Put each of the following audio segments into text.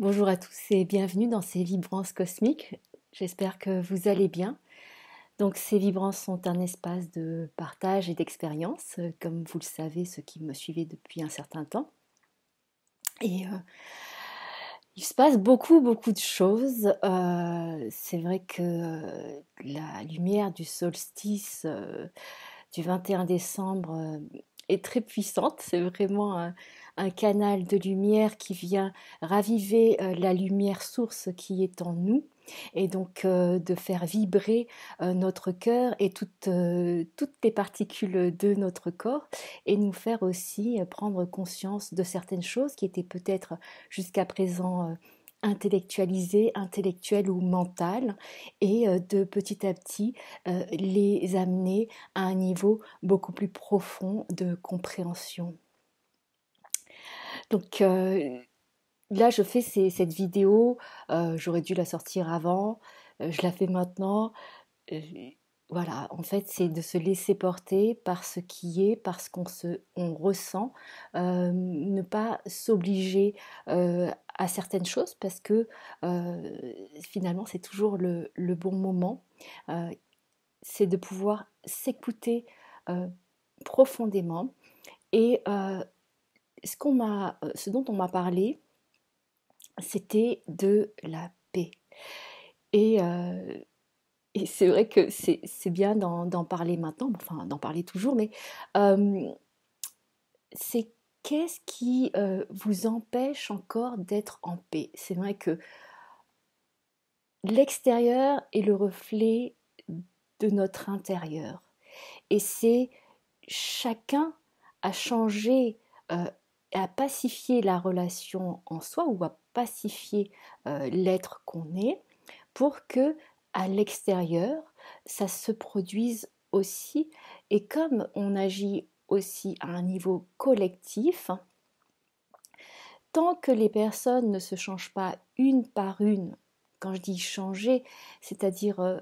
Bonjour à tous et bienvenue dans ces vibrances cosmiques. J'espère que vous allez bien. Donc ces vibrances sont un espace de partage et d'expérience, comme vous le savez, ceux qui me suivez depuis un certain temps. Et il se passe beaucoup de choses. C'est vrai que la lumière du solstice du 21 décembre est très puissante. C'est vraiment un canal de lumière qui vient raviver la lumière source qui est en nous et donc de faire vibrer notre cœur et toutes les particules de notre corps et nous faire aussi prendre conscience de certaines choses qui étaient peut-être jusqu'à présent intellectualisées, intellectuelles ou mentales et de petit à petit les amener à un niveau beaucoup plus profond de compréhension. Donc là, je fais cette vidéo, j'aurais dû la sortir avant, je la fais maintenant. Euh, voilà, en fait, c'est de se laisser porter par ce qui est, par ce on ressent, ne pas s'obliger à certaines choses parce que finalement, c'est toujours le bon moment. Euh, c'est de pouvoir s'écouter euh, profondément. Et ce dont on m'a parlé, c'était de la paix. Et, euh, et c'est vrai que c'est bien d'en parler maintenant, enfin d'en parler toujours, mais euh, c'est qu'est-ce qui vous empêche encore d'être en paix? C'est vrai que l'extérieur est le reflet de notre intérieur. Et c'est chacun à changer, à pacifier la relation en soi ou à pacifier l'être qu'on est pour que à l'extérieur ça se produise aussi. Et comme on agit aussi à un niveau collectif, tant que les personnes ne se changent pas une par une, quand je dis changer, c'est-à-dire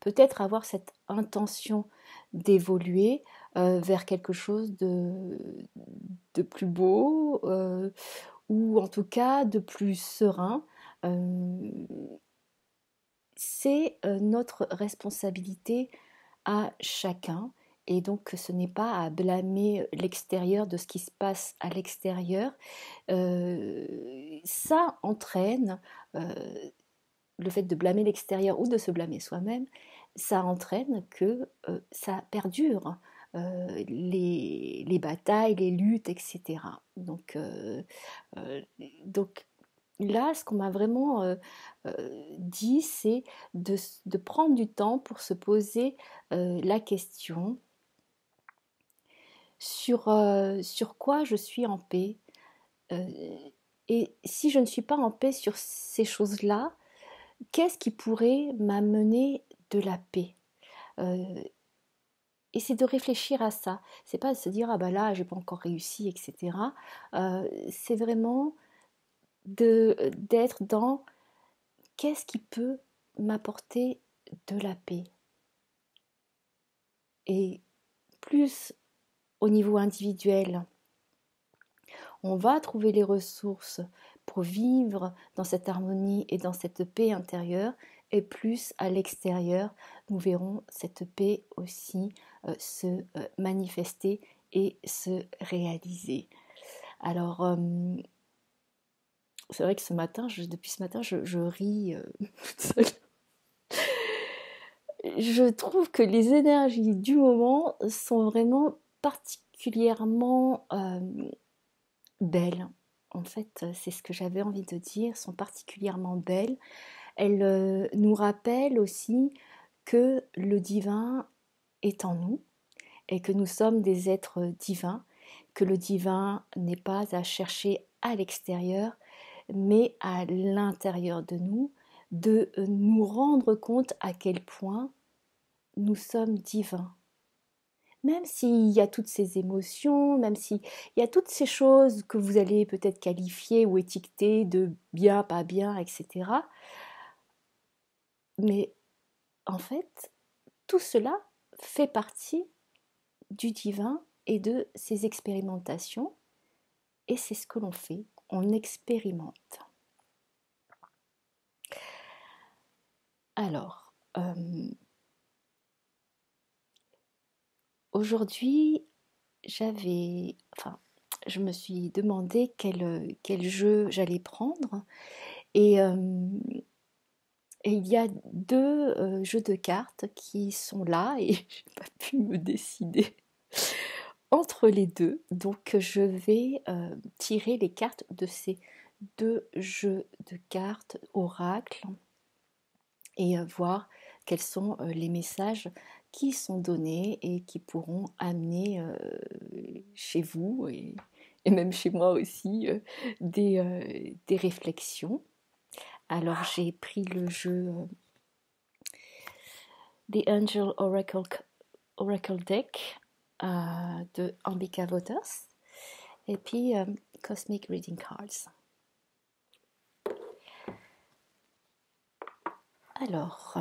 peut-être avoir cette intention d'évoluer vers quelque chose de plus beau ou en tout cas de plus serein, euh, c'est notre responsabilité à chacun. Et donc ce n'est pas à blâmer l'extérieur de ce qui se passe à l'extérieur. Ça entraîne, le fait de blâmer l'extérieur ou de se blâmer soi-même, ça entraîne que ça perdure. Les batailles, les luttes, etc. Euh, donc là, ce qu'on m'a vraiment dit, c'est de prendre du temps pour se poser la question sur quoi je suis en paix. Euh, et si je ne suis pas en paix sur ces choses-là, qu'est-ce qui pourrait m'amener de la paix? Euh, et c'est de réfléchir à ça. C'est pas de se dire ah bah là j'ai pas encore réussi, etc. C'est vraiment d'être dans qu'est-ce qui peut m'apporter de la paix. Et plus au niveau individuel, on va trouver les ressources pour vivre dans cette harmonie et dans cette paix intérieure, et plus à l'extérieur, nous verrons cette paix aussi se manifester et se réaliser. Alors, c'est vrai que depuis ce matin, je ris toute seule. Je trouve que les énergies du moment sont vraiment particulièrement belles. En fait, c'est ce que j'avais envie de dire, sont particulièrement belles. Elles nous rappellent aussi que le divin est en nous et que nous sommes des êtres divins, que le divin n'est pas à chercher à l'extérieur, mais à l'intérieur de nous, de nous rendre compte à quel point nous sommes divins. Même s'il y a toutes ces émotions, même s'il y a toutes ces choses que vous allez peut-être qualifier ou étiqueter de bien, pas bien, etc. Mais en fait, tout cela fait partie du divin et de ses expérimentations, et c'est ce que l'on fait, on expérimente. Alors, aujourd'hui, je me suis demandé quel jeu j'allais prendre. Et, et il y a deux jeux de cartes qui sont là et je n'ai pas pu me décider entre les deux. Donc je vais tirer les cartes de ces deux jeux de cartes oracle et voir quels sont les messages qui sont donnés et qui pourront amener chez vous et même chez moi aussi des réflexions. Alors j'ai pris le jeu The Angel Oracle Deck de Ambika Voters et puis Cosmic Reading Cards. Alors,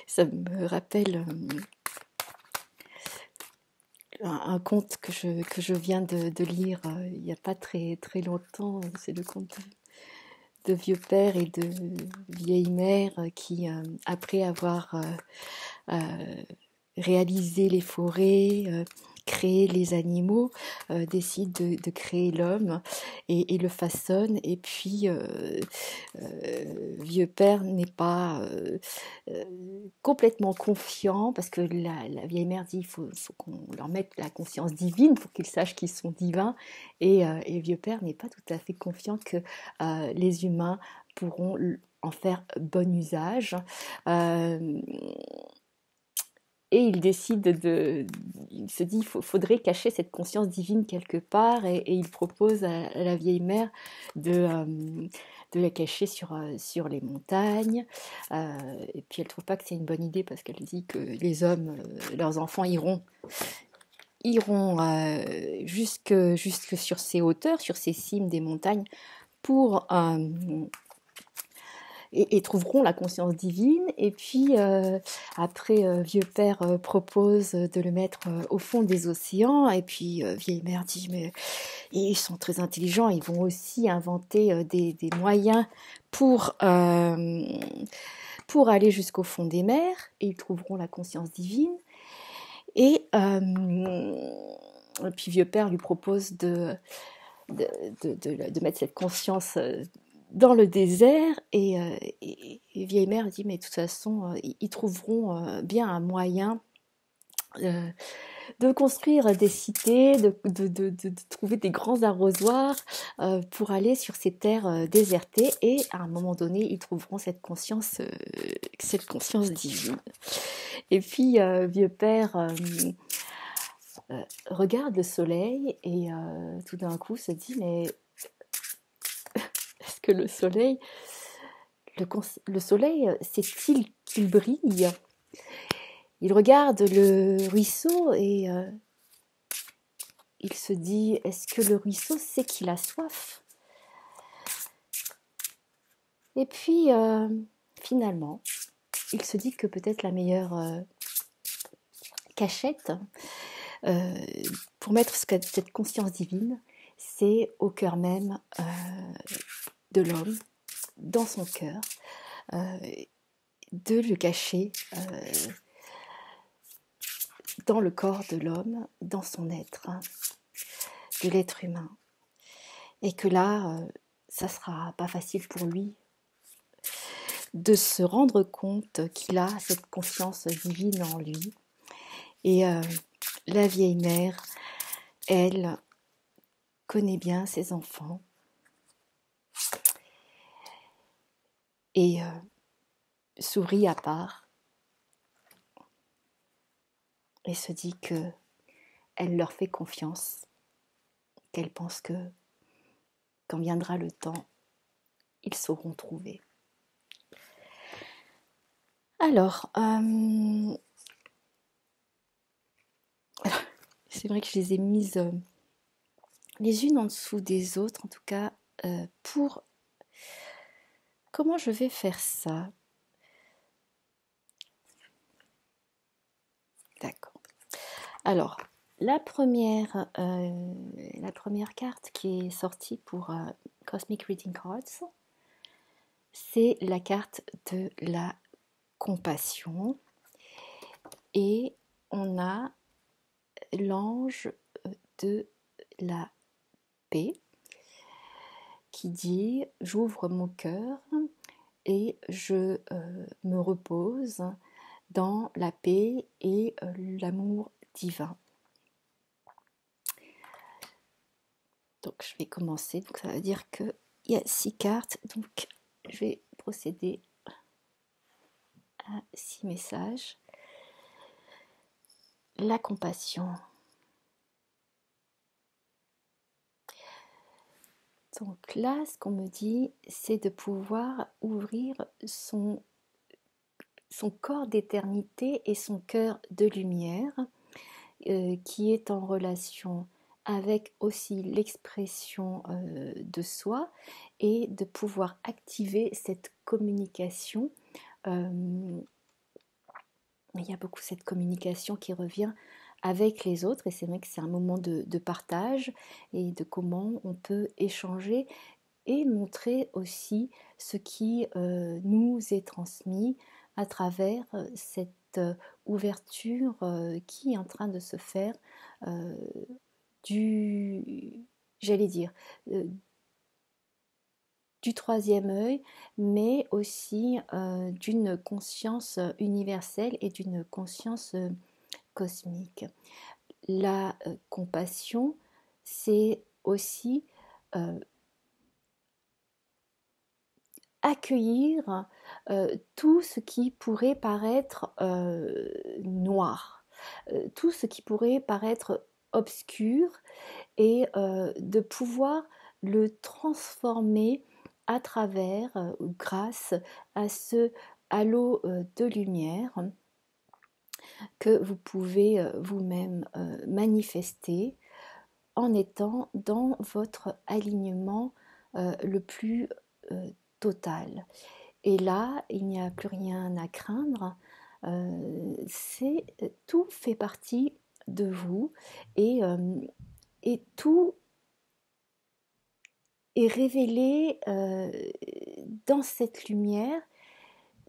ça me rappelle un conte que je viens de lire il n'y a pas très, très longtemps. C'est le conte de vieux père et de vieille mère qui, après avoir réalisé les forêts, créé les animaux, décide de créer l'homme et le façonne. Et puis, vieux père n'est pas complètement confiant parce que la vieille mère dit faut qu'on leur mette la conscience divine pour qu'ils sachent qu'ils sont divins. Et vieux père n'est pas tout à fait confiant que les humains pourront en faire bon usage. Et il décide il se dit, faudrait cacher cette conscience divine quelque part, et il propose à la vieille mère de la cacher sur les montagnes. Et puis elle trouve pas que c'est une bonne idée parce qu'elle dit que les hommes, leurs enfants iront jusque sur ces hauteurs, sur ces cimes des montagnes pour et trouveront la conscience divine. Et puis après, vieux père propose de le mettre au fond des océans. Et puis vieille mère dit mais ils sont très intelligents, ils vont aussi inventer des moyens pour aller jusqu'au fond des mers et ils trouveront la conscience divine. Et puis vieux père lui propose de mettre cette conscience dans le désert. Et vieille mère dit mais de toute façon ils trouveront bien un moyen de construire des cités, de trouver des grands arrosoirs pour aller sur ces terres désertées, et à un moment donné ils trouveront cette conscience divine. Et puis vieux père regarde le soleil et tout d'un coup se dit mais est-ce que le soleil sait-il qu'il brille? Il regarde le ruisseau et il se dit, est-ce que le ruisseau sait qu'il a soif? Et puis, finalement, il se dit que peut-être la meilleure cachette pour mettre cette conscience divine, c'est au cœur même de l'homme, dans son cœur, de le cacher dans le corps de l'homme, dans son être, de l'être humain. Et que là, ça sera pas facile pour lui de se rendre compte qu'il a cette conscience divine en lui. Et la vieille mère, elle, connaît bien ses enfants. Et sourit à part. Et se dit que elle leur fait confiance, qu'elle pense que quand viendra le temps, ils sauront trouver. Alors, c'est vrai que je les ai mises les unes en dessous des autres, en tout cas, pour... Comment je vais faire ça? D'accord. Alors, la première carte qui est sortie pour Cosmic Reading Cards, c'est la carte de la compassion. Et on a l'ange de la paix qui dit « J'ouvre mon cœur et je me repose dans la paix et l'amour divin. » Donc je vais commencer, donc ça veut dire qu'il y a 6 cartes, donc je vais procéder à 6 messages. La compassion. Donc là, ce qu'on me dit, c'est de pouvoir ouvrir son corps d'éternité et son cœur de lumière, qui est en relation avec aussi l'expression de soi, et de pouvoir activer cette communication. Il y a beaucoup cette communication qui revient avec les autres, et c'est vrai que c'est un moment de partage et de comment on peut échanger et montrer aussi ce qui nous est transmis à travers cette ouverture qui est en train de se faire j'allais dire, du troisième œil, mais aussi d'une conscience universelle et d'une conscience cosmique. La compassion, c'est aussi accueillir tout ce qui pourrait paraître noir, tout ce qui pourrait paraître obscur, et de pouvoir le transformer à travers, grâce à ce halo de lumière que vous pouvez vous-même manifester en étant dans votre alignement le plus total. Et là, il n'y a plus rien à craindre. Tout fait partie de vous, et tout est révélé dans cette lumière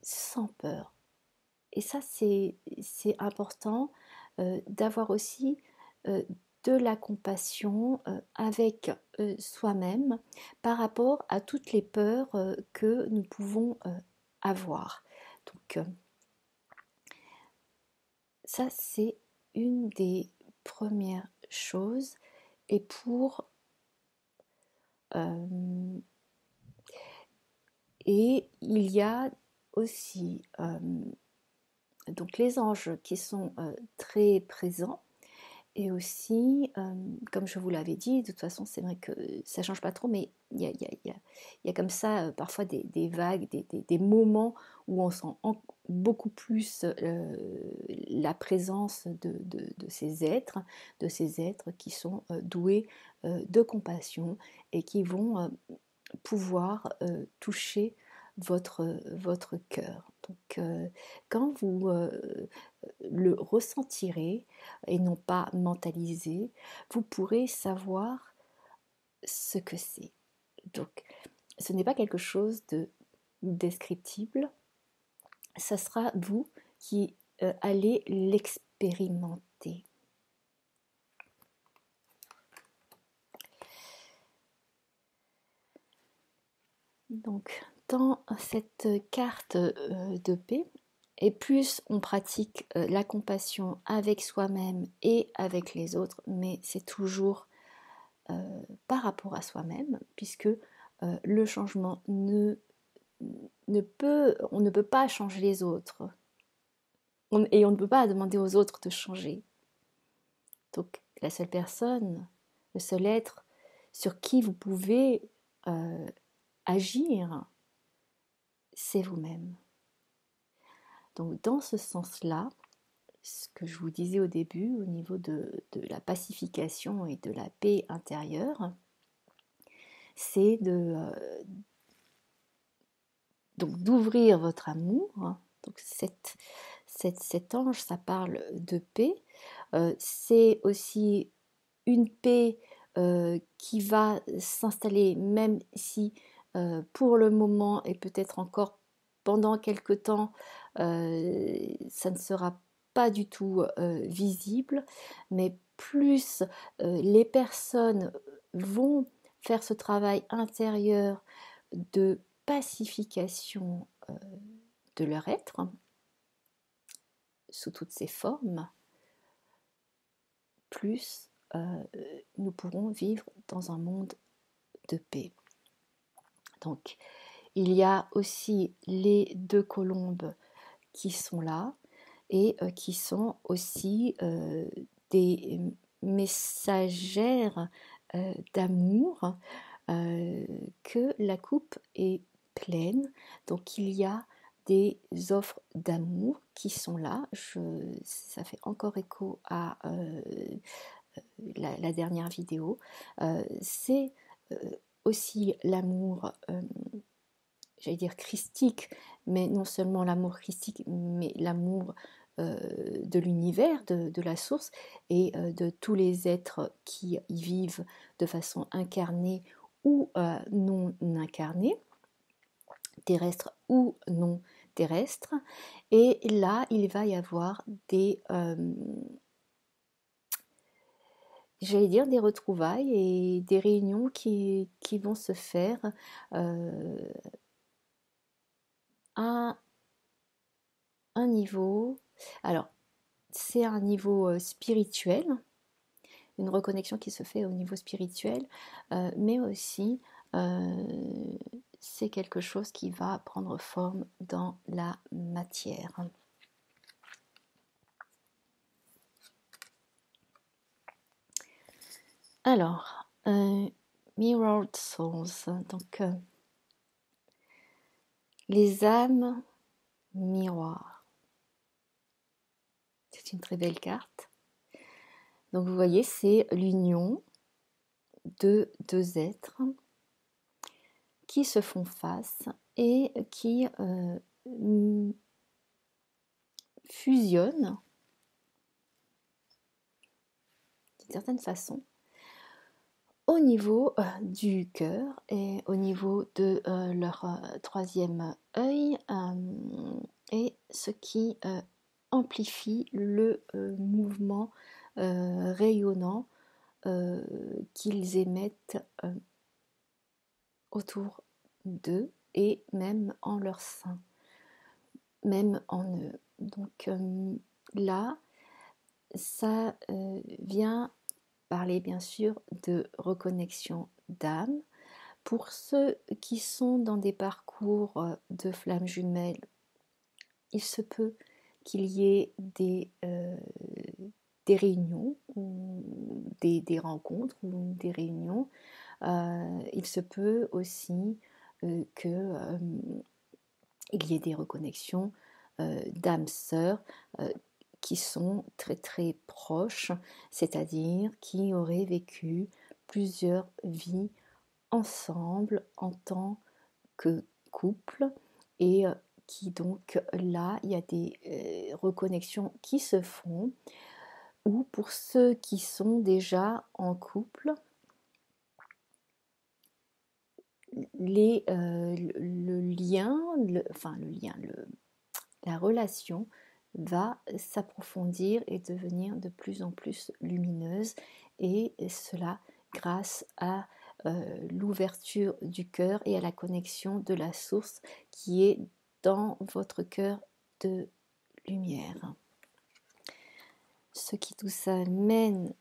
sans peur. Et ça, c'est important d'avoir aussi de la compassion avec soi-même par rapport à toutes les peurs que nous pouvons avoir. Donc ça, c'est une des premières choses. Et et il y a aussi donc les anges qui sont très présents. Et aussi, comme je vous l'avais dit, de toute façon, c'est vrai que ça ne change pas trop, mais il y a comme ça parfois des vagues, des moments où on sent beaucoup plus la présence de ces êtres qui sont doués de compassion et qui vont pouvoir toucher votre cœur. Donc, quand vous le ressentirez et non pas mentaliser, vous pourrez savoir ce que c'est. Donc, ce n'est pas quelque chose de descriptible, ça sera vous qui allez l'expérimenter. Donc, dans cette carte de paix, et plus on pratique la compassion avec soi-même et avec les autres, mais c'est toujours par rapport à soi-même, puisque le changement on ne peut pas changer les autres, et on ne peut pas demander aux autres de changer. Donc la seule personne, le seul être sur qui vous pouvez agir, c'est vous-même. Donc dans ce sens-là, ce que je vous disais au début au niveau de la pacification et de la paix intérieure, c'est donc d'ouvrir votre amour, donc cet ange, ça parle de paix. C'est aussi une paix qui va s'installer, même si pour le moment et peut-être encore pendant quelque temps, ça ne sera pas du tout visible, mais plus les personnes vont faire ce travail intérieur de pacification de leur être sous toutes ses formes, plus nous pourrons vivre dans un monde de paix. Donc, il y a aussi les deux colombes qui sont là et qui sont aussi des messagères d'amour, que la coupe est pleine. Donc, il y a des offres d'amour qui sont là. Ça fait encore écho à la dernière vidéo. C'est aussi l'amour, j'allais dire christique, mais non seulement l'amour christique, mais l'amour de l'univers, de la source et de tous les êtres qui y vivent de façon incarnée ou non incarnée, terrestre ou non terrestre. Et là, il va y avoir j'allais dire des retrouvailles et des réunions qui vont se faire à un niveau. Alors, c'est un niveau spirituel, une reconnexion qui se fait au niveau spirituel, mais aussi c'est quelque chose qui va prendre forme dans la matière. Alors, Mirrored Souls, donc les âmes miroirs. C'est une très belle carte. Donc vous voyez, c'est l'union de deux êtres qui se font face et qui fusionnent d'une certaine façon au niveau du cœur et au niveau de leur troisième œil, et ce qui amplifie le mouvement rayonnant qu'ils émettent autour d'eux et même en leur sein, même en eux. Donc là, ça vient parler bien sûr de reconnexion d'âme. Pour ceux qui sont dans des parcours de flammes jumelles, il se peut qu'il y ait des réunions, ou des rencontres ou des réunions. Il se peut aussi qu'il y ait des reconnexions d'âmes sœurs qui sont très très proches, c'est-à-dire qui auraient vécu plusieurs vies ensemble en tant que couple et qui donc là il y a des reconnexions qui se font, ou pour ceux qui sont déjà en couple, le lien, la relation va s'approfondir et devenir de plus en plus lumineuse, et cela grâce à l'ouverture du cœur et à la connexion de la source qui est dans votre cœur de lumière. Ce qui tout ça mène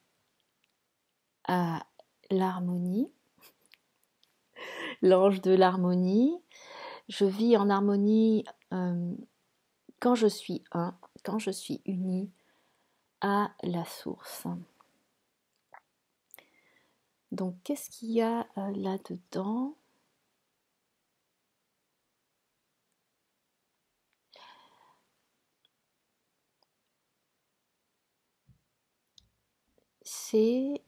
à l'harmonie, l'ange de l'harmonie. Je vis en harmonie quand je suis un, quand je suis uni à la source. Donc, qu'est-ce qu'il y a là-dedans ? C'est...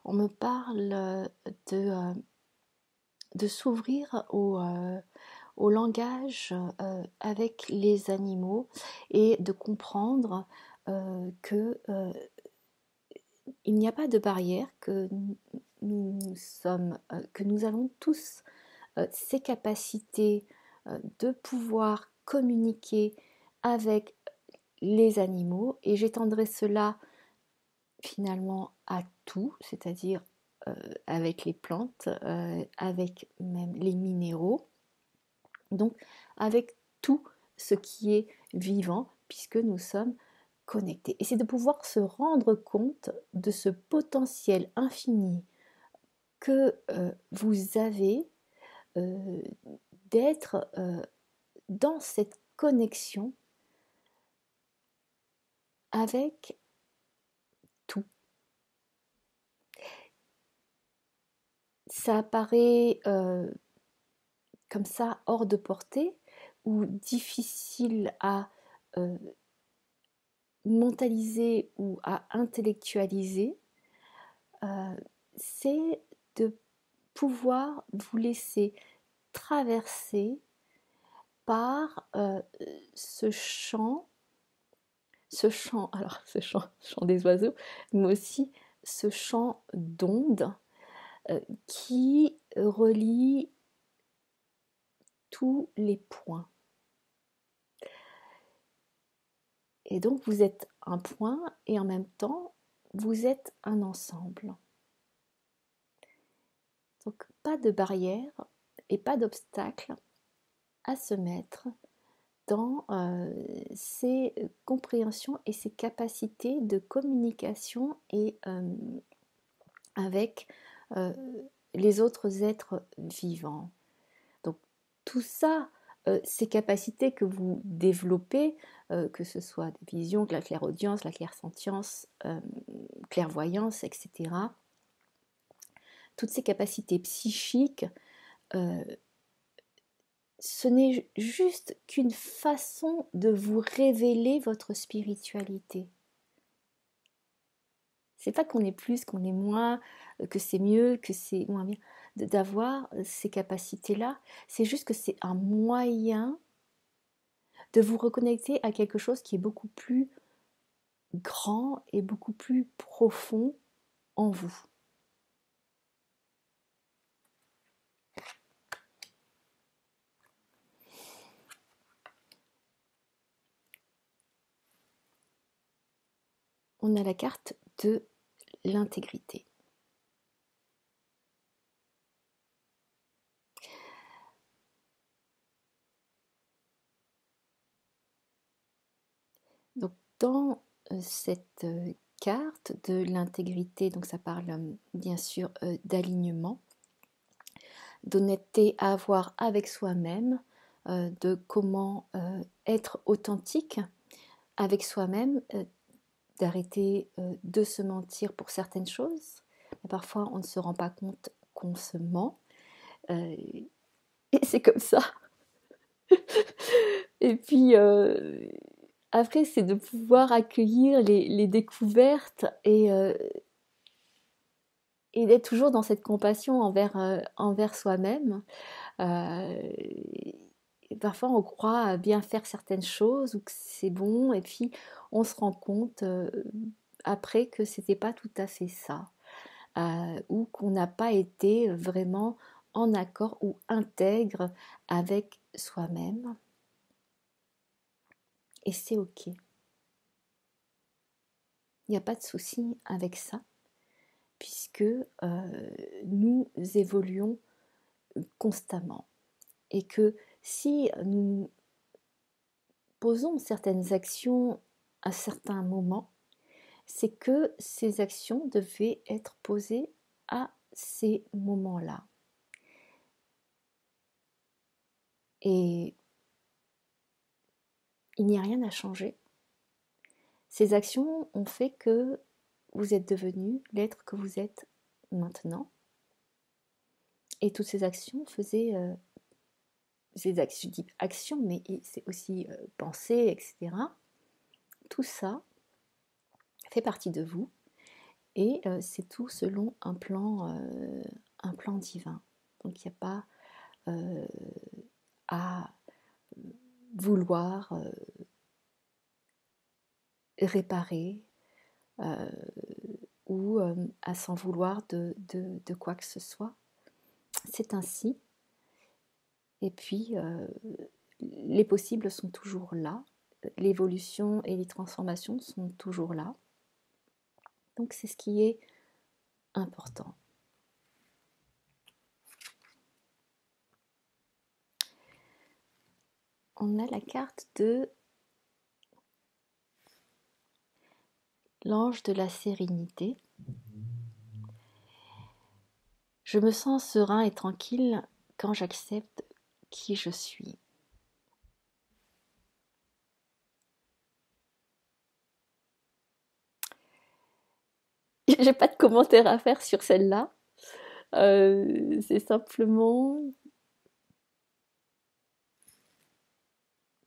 on me parle de s'ouvrir au langage avec les animaux et de comprendre que il n'y a pas de barrière, que que nous avons tous ces capacités de pouvoir communiquer avec les animaux, et j'étendrai cela finalement à tout, c'est-à-dire avec les plantes, avec même les minéraux, donc avec tout ce qui est vivant, puisque nous sommes connectés. Et c'est de pouvoir se rendre compte de ce potentiel infini que vous avez d'être dans cette connexion avec tout. Ça apparaît comme ça hors de portée ou difficile à mentaliser ou à intellectualiser, c'est de pouvoir vous laisser traverser par alors ce chant des oiseaux, mais aussi ce chant d'ondes qui relie tous les points. Et donc vous êtes un point et en même temps vous êtes un ensemble. Donc pas de barrière et pas d'obstacle à se mettre dans ces compréhensions et ces capacités de communication et avec les autres êtres vivants. Donc tout ça, ces capacités que vous développez, que ce soit des visions, la clairaudience, la clairsentience, clairvoyance, etc., toutes ces capacités psychiques, ce n'est juste qu'une façon de vous révéler votre spiritualité. C'est pas qu'on est plus, qu'on est moins, que c'est mieux, que c'est moins bien, d'avoir ces capacités-là. C'est juste que c'est un moyen de vous reconnecter à quelque chose qui est beaucoup plus grand et beaucoup plus profond en vous. On a la carte de l'intégrité. Donc dans cette carte de l'intégrité, donc ça parle bien sûr d'alignement, d'honnêteté à avoir avec soi-même, de comment être authentique avec soi-même, d'arrêter de se mentir pour certaines choses. Mais parfois on ne se rend pas compte qu'on se ment, et c'est comme ça. Et puis après c'est de pouvoir accueillir les découvertes et d'être toujours dans cette compassion envers soi-même. Et parfois on croit bien faire certaines choses ou que c'est bon, et puis on se rend compte après que c'était pas tout à fait ça, ou qu'on n'a pas été vraiment en accord ou intègre avec soi-même. Et c'est ok. Il n'y a pas de souci avec ça, puisque nous évoluons constamment. Et que si nous posons certaines actions à certains moments, c'est que ces actions devaient être posées à ces moments-là. Et il n'y a rien à changer. Ces actions ont fait que vous êtes devenu l'être que vous êtes maintenant. Et toutes ces actions faisaient ces actions, je dis actions, mais c'est aussi pensée, etc. Tout ça fait partie de vous et c'est tout selon un plan divin. Donc il n'y a pas à vouloir réparer ou à s'en vouloir de quoi que ce soit. C'est ainsi. Et puis, les possibles sont toujours là. L'évolution et les transformations sont toujours là. Donc, c'est ce qui est important. On a la carte de l'ange de la sérénité. Je me sens serein et tranquille quand j'accepte qui je suis. J'ai pas de commentaire à faire sur celle-là. C'est simplement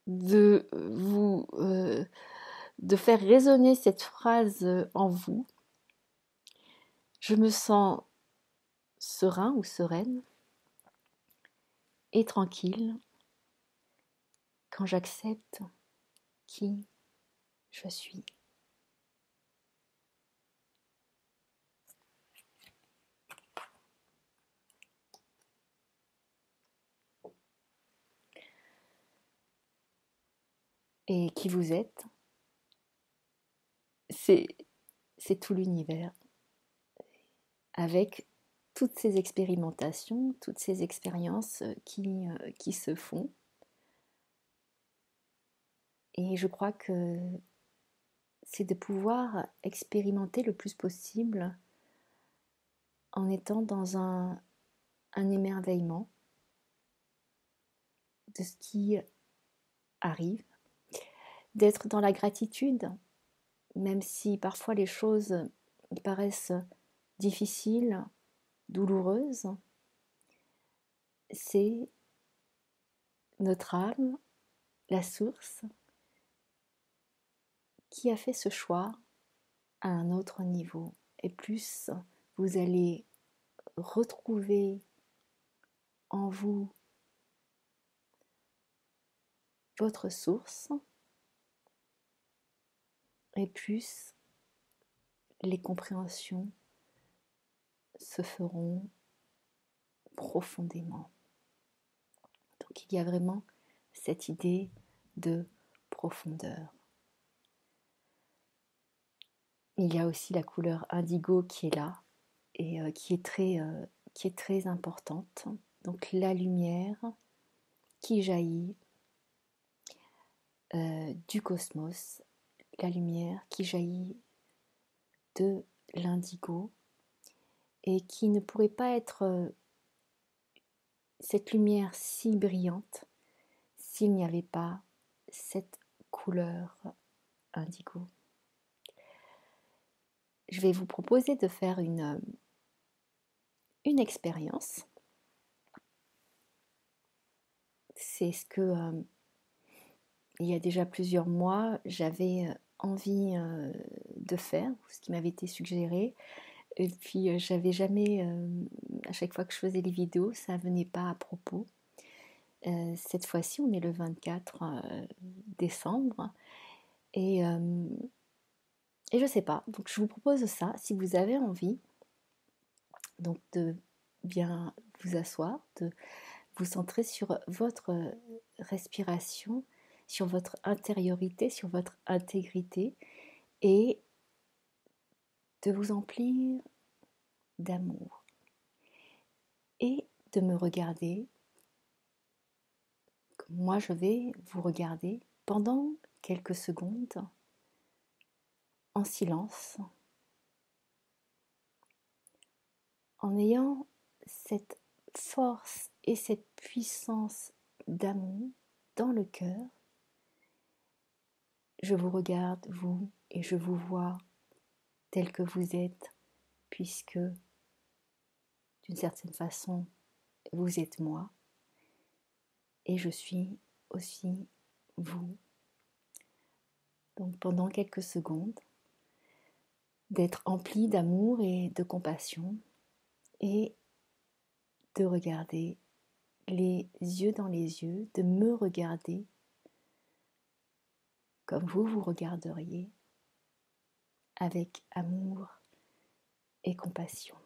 de vous de faire résonner cette phrase en vous. Je me sens serein ou sereine et tranquille quand j'accepte qui je suis. Et qui vous êtes, c'est tout l'univers, avec toutes ces expérimentations, toutes ces expériences qui se font. Et je crois que c'est de pouvoir expérimenter le plus possible en étant dans un émerveillement de ce qui arrive, d'être dans la gratitude, même si parfois les choses paraissent difficiles, douloureuses. C'est notre âme, la source, qui a fait ce choix à un autre niveau. Et plus vous allez retrouver en vous votre source, et plus les compréhensions se feront profondément. Donc il y a vraiment cette idée de profondeur. Il y a aussi la couleur indigo qui est là et qui est très importante. Donc la lumière qui jaillit du cosmos, la lumière qui jaillit de l'indigo et qui ne pourrait pas être cette lumière si brillante s'il n'y avait pas cette couleur indigo. Je vais vous proposer de faire une expérience. C'est ce que, il y a déjà plusieurs mois, j'avais envie de faire, ce qui m'avait été suggéré. Et puis, j'avais jamais, à chaque fois que je faisais les vidéos, ça venait pas à propos. Cette fois-ci, on est le 24 décembre. Et je sais pas. Donc, je vous propose ça, si vous avez envie, donc de bien vous asseoir, de vous centrer sur votre respiration, sur votre intériorité, sur votre intégrité et de vous emplir d'amour et de me regarder comme moi je vais vous regarder pendant quelques secondes en silence, en ayant cette force et cette puissance d'amour dans le cœur. Je vous regarde, vous, et je vous vois tel que vous êtes, puisque d'une certaine façon, vous êtes moi, et je suis aussi vous. Donc pendant quelques secondes, d'être empli d'amour et de compassion, et de regarder les yeux dans les yeux, de me regarder comme vous vous regarderiez, avec amour et compassion.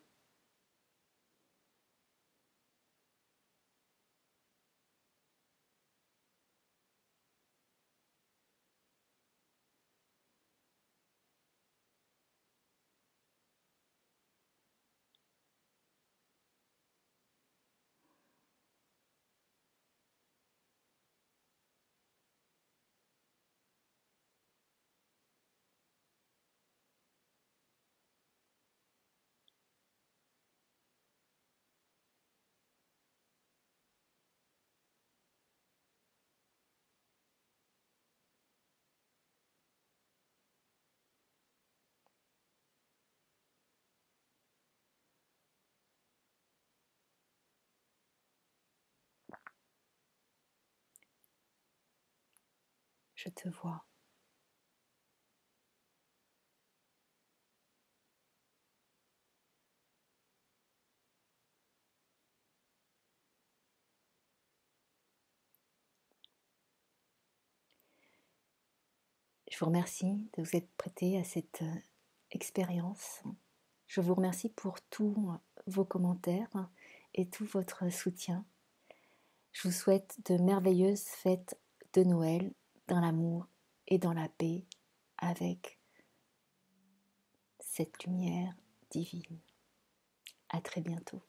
Je te vois. Je vous remercie de vous être prêté à cette expérience. Je vous remercie pour tous vos commentaires et tout votre soutien. Je vous souhaite de merveilleuses fêtes de Noël dans l'amour et dans la paix avec cette lumière divine. À très bientôt.